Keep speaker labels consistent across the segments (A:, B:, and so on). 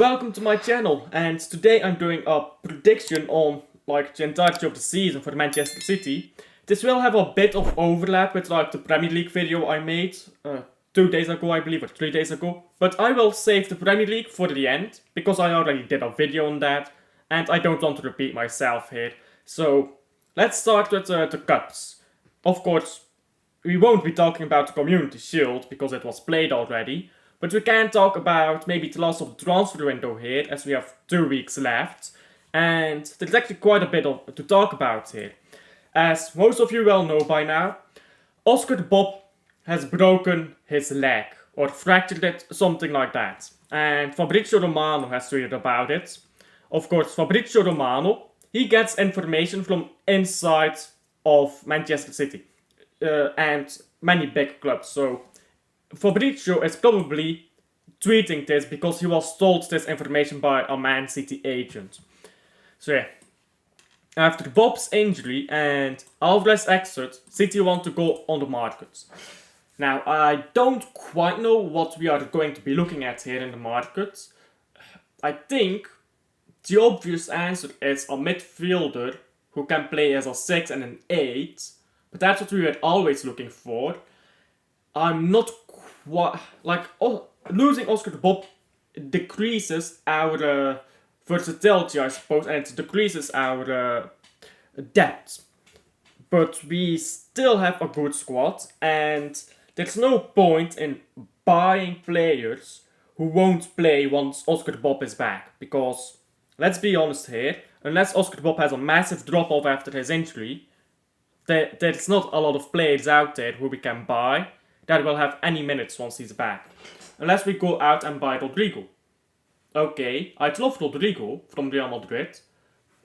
A: Welcome to my channel, and today I'm doing a prediction on the entirety of the season for Manchester City. This will have a bit of overlap with the Premier League video I made 2 days ago, I believe, or 3 days ago. But I will save the Premier League for the end because I already did a video on that, and I don't want to repeat myself here. So let's start with the cups. Of course, we won't be talking about the Community Shield because it was played already. But we can talk about maybe the last of the transfer window here, as we have 2 weeks left. And there's actually quite a bit to talk about here. As most of you well know by now, Oscar de Bob has broken his leg, or fractured it, something like that. And Fabrizio Romano has tweeted about it. Of course, Fabrizio Romano, he gets information from inside of Manchester City. And many big clubs, so Fabrizio is probably tweeting this because he was told this information by a Man City agent. So yeah, after Bob's injury and Alvarez exit, City want to go on the market. Now, I don't quite know what we are going to be looking at here in the market. I think the obvious answer is a midfielder who can play as a 6 and an 8, but that's what we were always looking for. I'm not losing Oscar de Bob decreases our versatility, I suppose, and it decreases our depth. But we still have a good squad, and there's no point in buying players who won't play once Oscar de Bob is back. Because, let's be honest here, unless Oscar de Bob has a massive drop off after his injury, there's not a lot of players out there who we can buy that will have any minutes once he's back. Unless we go out and buy Rodrigo. Okay, I'd love Rodrigo from Real Madrid.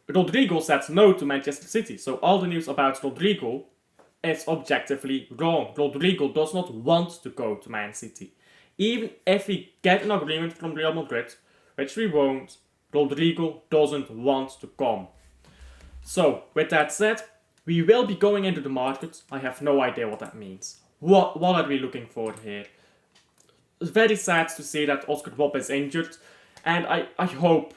A: Rodrigo said no to Manchester City, so all the news about Rodrigo is objectively wrong. Rodrigo does not want to go to Man City. Even if we get an agreement from Real Madrid, which we won't, Rodrigo doesn't want to come. So, with that said, we will be going into the market. I have no idea what that means. What are we looking for here? It's very sad to see that Oscar de Bob is injured, and I hope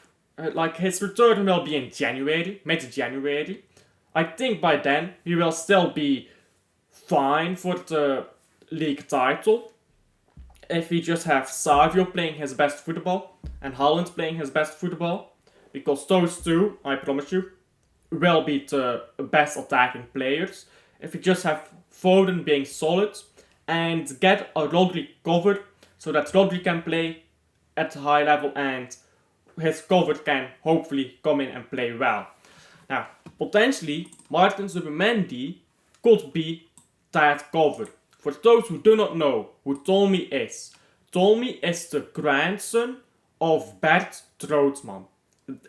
A: his return will be in January, mid-January. I think by then he will still be fine for the league title. If we just have Savio playing his best football and Haaland playing his best football, because those two, I promise you, will be the best attacking players. If we just have Foden being solid and get a Rodri covered so that Rodri can play at a high level and his cover can hopefully come in and play well. Now, potentially, Martin Zubimendi could be that cover. For those who do not know who Tolmi is the grandson of Bert Strootman.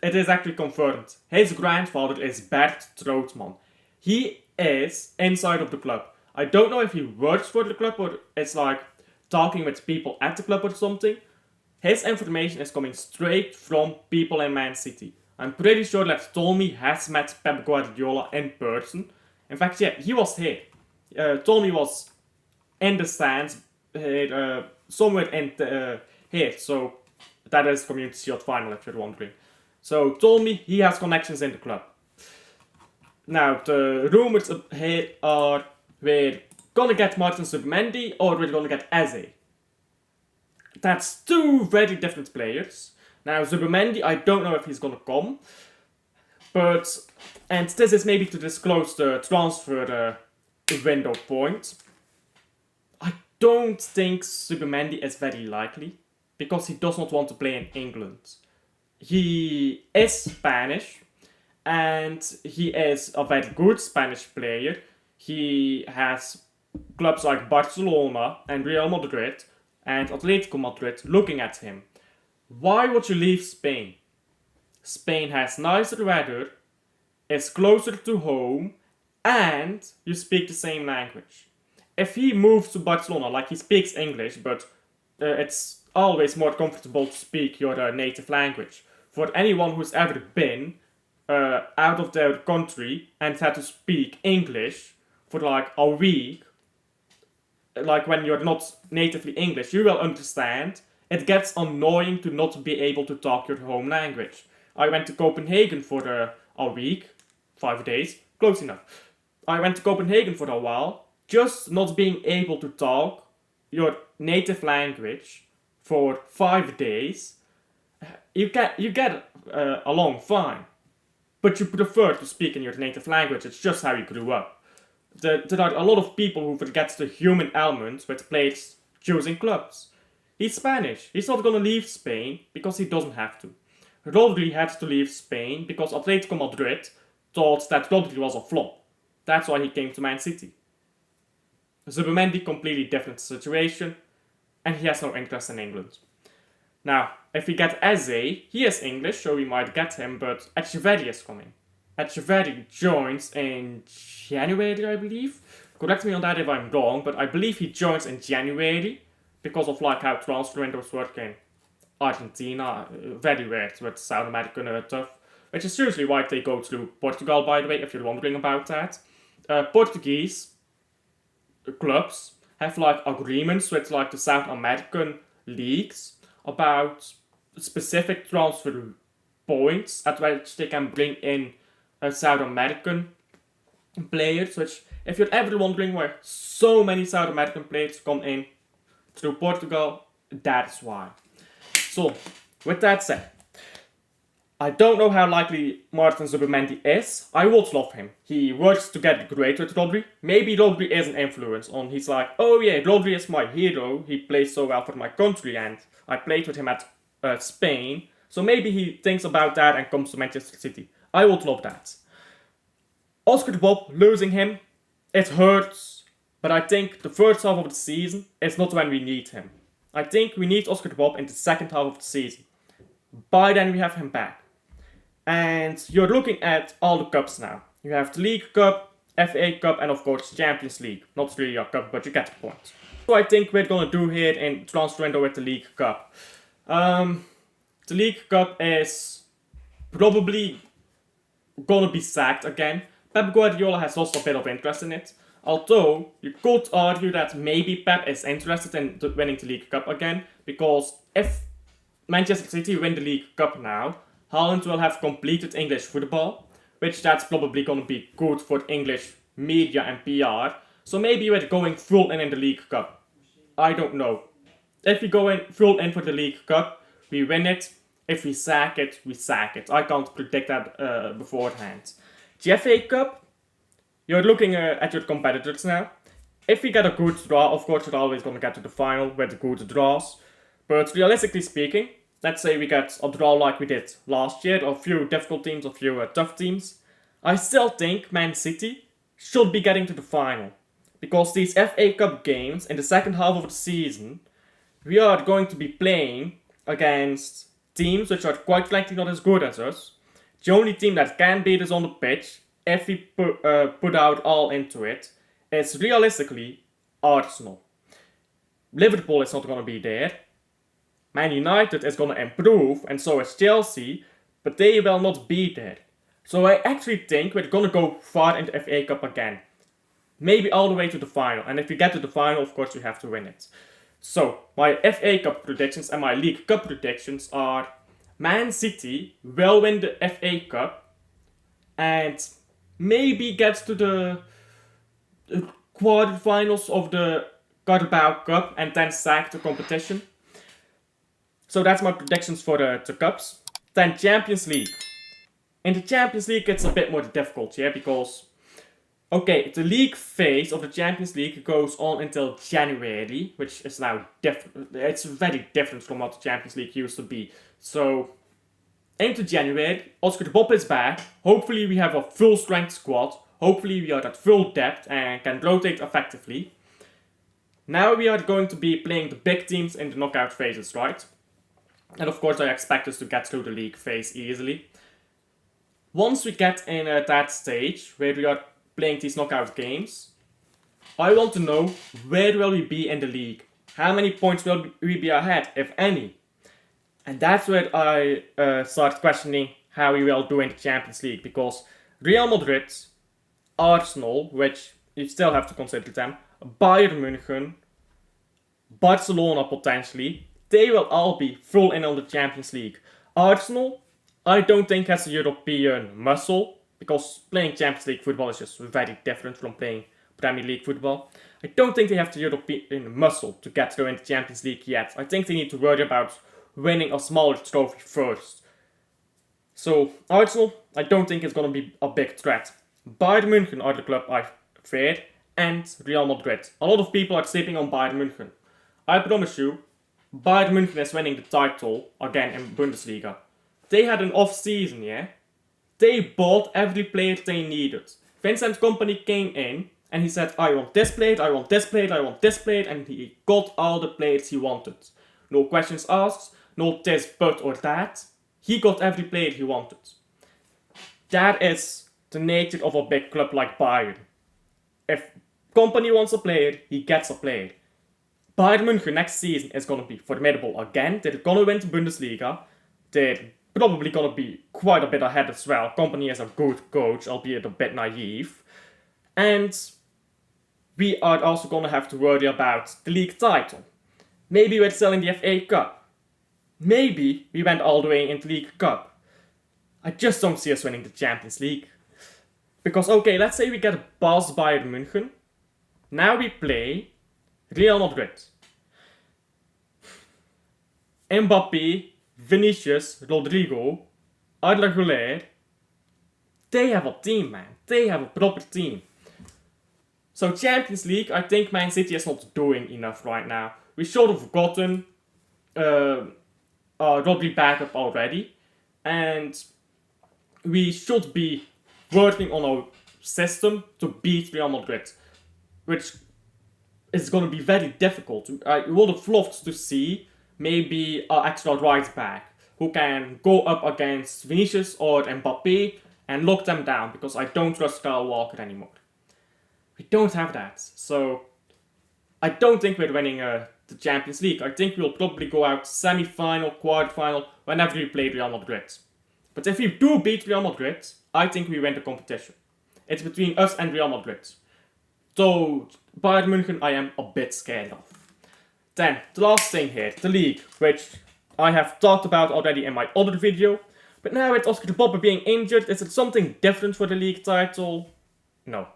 A: It is actually confirmed. His grandfather is Bert Strootman. He is inside of the club. I don't know if he works for the club or it's talking with people at the club or something. His information is coming straight from people in Man City. I'm pretty sure that Tolmi has met Pep Guardiola in person. In fact, yeah, he was here. Tolmi was in the stands here, somewhere in here. So that is Community Shield final, if you're wondering. So Tolmi, he has connections in the club. Now, the rumors here are we're gonna get Martin Zubimendi or we're gonna get Eze. That's two very different players. Now, Zubimendi, I don't know if he's gonna come. And this is maybe to disclose the transfer window point. I don't think Zubimendi is very likely because he does not want to play in England. He is Spanish and he is a very good Spanish player. He has clubs like Barcelona and Real Madrid and Atletico Madrid looking at him. Why would you leave Spain? Spain has nicer weather, is closer to home, and you speak the same language. If he moves to Barcelona, he speaks English, but it's always more comfortable to speak your native language. For anyone who's ever been out of their country and had to speak English for a week, when you're not natively English, you will understand it gets annoying to not be able to talk your home language. I went to Copenhagen for a week, 5 days, close enough. I went to Copenhagen for a while, just not being able to talk your native language for 5 days. You get along fine, but you prefer to speak in your native language. It's just how you grew up. There are a lot of people who forget the human element with players choosing clubs. He's Spanish. He's not gonna leave Spain because he doesn't have to. Rodri had to leave Spain because Atletico Madrid thought that Rodri was a flop. That's why he came to Man City. Zubimendi, completely different situation, and he has no interest in England. Now, if we get Eze, he is English, so we might get him, but Echeverri is coming. Echeverri joins in January, I believe. Correct me on that if I'm wrong, but I believe he joins in January because of like how transfer windows work in Argentina. Very weird with South American stuff. Which is usually why they go through Portugal, by the way, if you're wondering about that. Portuguese clubs have like agreements with like the South American leagues about specific transfer points at which they can bring in South American players. Which, if you're ever wondering why so many South American players come in through Portugal, that's why. So, with that said, I don't know how likely Martin Zubimendi is. I would love him. He works together great with Rodri. Maybe Rodri is an influence on. He's like, oh yeah, Rodri is my hero. He plays so well for my country, and I played with him at Spain. So maybe he thinks about that and comes to Manchester City. I would love that. Oscar Bob, losing him, it hurts. But I think the first half of the season is not when we need him. I think we need Oscar Bob in the second half of the season. By then we have him back. And you're looking at all the cups now. You have the League Cup, FA Cup, and of course Champions League. Not really a cup, but you get the point. So I think we're gonna do here in transfer window with the League Cup. The League Cup is probably gonna be sacked again. Pep Guardiola has lost a bit of interest in it. Although you could argue that maybe Pep is interested in winning the League Cup again, because if Manchester City win the League Cup now, Haaland will have completed English football, which that's probably going to be good for English media and PR. So maybe we're going full in the League Cup. I don't know. If we go in full in for the League Cup, we win it. If we sack it, we sack it. I can't predict that beforehand. The FA Cup, you're looking at your competitors now. If we get a good draw, of course you're always going to get to the final with good draws. But realistically speaking, let's say we get a draw like we did last year, a few difficult teams, a few tough teams. I still think Man City should be getting to the final. Because these FA Cup games in the second half of the season, we are going to be playing against teams which are quite frankly not as good as us. The only team that can beat us on the pitch, if we put out all into it, is realistically Arsenal. Liverpool is not going to be there. Man United is going to improve, and so is Chelsea, but they will not be there. So I actually think we're going to go far in the FA Cup again. Maybe all the way to the final, and if we get to the final, of course we have to win it. So, my FA Cup predictions and my League Cup predictions are Man City will win the FA Cup and maybe gets to the quarterfinals of the Carabao Cup and then sack the competition. So that's my predictions for the Cups. Then Champions League. In the Champions League it's a bit more difficult, yeah, because okay, the league phase of the Champions League goes on until January, which is now different. It's very different from what the Champions League used to be. So, into January, Oscar de Bob is back. Hopefully we have a full strength squad. Hopefully we are at full depth and can rotate effectively. Now we are going to be playing the big teams in the knockout phases, right? And of course I expect us to get through the league phase easily. Once we get in that stage where we are playing these knockout games, I want to know where will we be in the league? How many points will we be ahead, if any? And that's where I start questioning how we will do in the Champions League, because Real Madrid, Arsenal, which you still have to consider them, Bayern München, Barcelona potentially, they will all be full in on the Champions League. Arsenal, I don't think has a European muscle, because playing Champions League football is just very different from playing Premier League football. I don't think they have the European muscle to get through in the Champions League yet. I think they need to worry about winning a smaller trophy first. So, Arsenal, I don't think it's going to be a big threat. Bayern München are the club I fear, and Real Madrid. A lot of people are sleeping on Bayern München. I promise you, Bayern München is winning the title again in Bundesliga. They had an off season, yeah? They bought every player they needed. Vincent Kompany came in and he said, I want this player, I want this player, I want this player, and he got all the players he wanted. No questions asked, no this, but, or that. He got every player he wanted. That is the nature of a big club like Bayern. If Kompany wants a player, he gets a player. Bayern München next season is going to be formidable again. They're going to win the Bundesliga. They're probably going to be quite a bit ahead as well. Kompany is a good coach, albeit a bit naive. And we are also going to have to worry about the league title. Maybe we're still in the FA Cup. Maybe we went all the way into the League Cup. I just don't see us winning the Champions League. Because, okay, let's say we get past Bayern München. Now we play Real Madrid. Mbappé, Vinicius, Rodrigo, Arda Güler. They have a team, man. They have a proper team. So Champions League, I think Man City is not doing enough right now. We should have gotten Rodri back up already. And we should be working on our system to beat Real Madrid. Which is going to be very difficult. I would have loved to see maybe an extra right back who can go up against Vinicius or Mbappé and lock them down, because I don't trust Kyle Walker anymore. We don't have that. So I don't think we're winning the Champions League. I think we'll probably go out semi-final, quarter-final, whenever we play Real Madrid. But if we do beat Real Madrid, I think we win the competition. It's between us and Real Madrid. So Bayern München I am a bit scared of. Then, the last thing here, the league, which I have talked about already in my other video. But now with Oscar de Bob being injured, is it something different for the league title? No.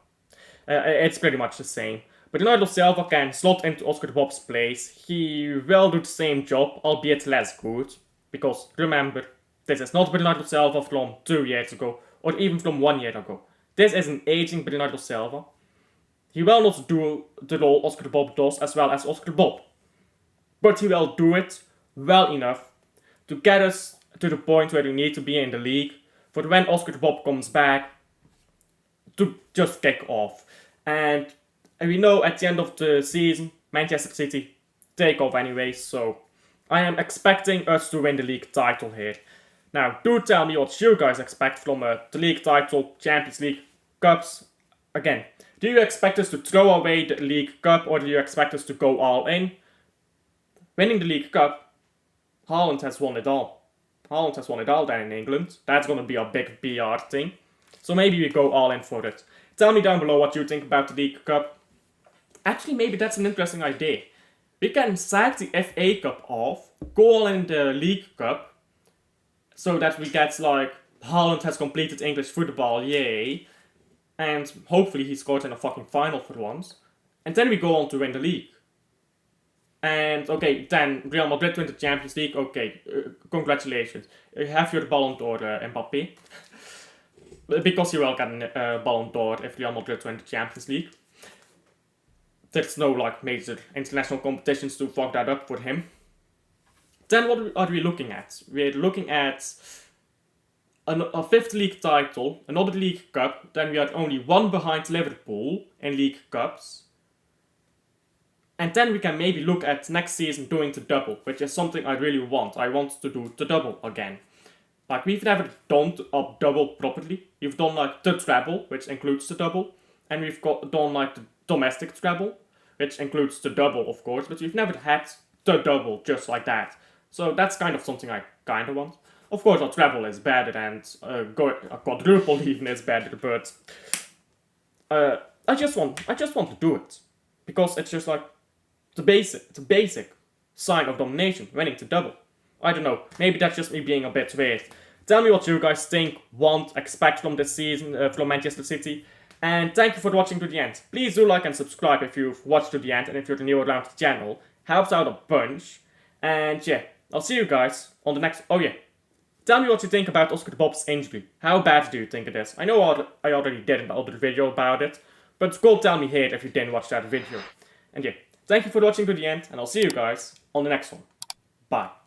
A: It's pretty much the same. But Bernardo Silva can slot into Oscar de Bob's place. He will do the same job, albeit less good. Because, remember, this is not Bernardo Silva from 2 years ago, or even from 1 year ago. This is an aging Bernardo Silva. He will not do the role Oscar de Bob does as well as Oscar de Bob. But he will do it well enough to get us to the point where we need to be in the league for when Oscar de Bob comes back to just kick off. And we know at the end of the season, Manchester City take off anyway, so I am expecting us to win the league title here. Now, do tell me what you guys expect from the league title, Champions League, Cups. Again, do you expect us to throw away the League Cup, or do you expect us to go all in? Winning the League Cup, Haaland has won it all. Haaland has won it all then in England. That's going to be a big PR thing. So maybe we go all in for it. Tell me down below what you think about the League Cup. Actually, maybe that's an interesting idea. We can sack the FA Cup off, go all in the League Cup, so that we get like, Haaland has completed English football, yay. And hopefully he scored in a fucking final for once. And then we go on to win the league. And okay, then Real Madrid win the Champions League. Okay, congratulations. You have your Ballon d'Or, Mbappé. Because you will get a Ballon d'Or if Real Madrid win the Champions League. There's no like major international competitions to fuck that up for him. Then what are we looking at? We're looking at a fifth league title, another League Cup. Then we are only one behind Liverpool in League Cups. And then we can maybe look at next season doing the double, which is something I really want. I want to do the double again. Like, we've never done a double properly. We've done like the treble, which includes the double. And we've done like the domestic treble, which includes the double, of course. But we've never had the double just like that. So that's kind of something I kind of want. Of course, a treble is better, and a quadruple even is better. But I just want to do it, because it's just like the basic. sign of domination, winning to double. I don't know, maybe that's just me being a bit weird. Tell me what you guys think, want, expect from this season from Manchester City. And thank you for watching to the end. Please do like and subscribe if you've watched to the end and if you're new around the channel. Helps out a bunch. And yeah, I'll see you guys on the next... Oh yeah, tell me what you think about Oscar Bob's injury. How bad do you think it is? I know I already did an older video about it, but go tell me here if you didn't watch that video. And yeah, thank you for watching to the end, and I'll see you guys on the next one. Bye.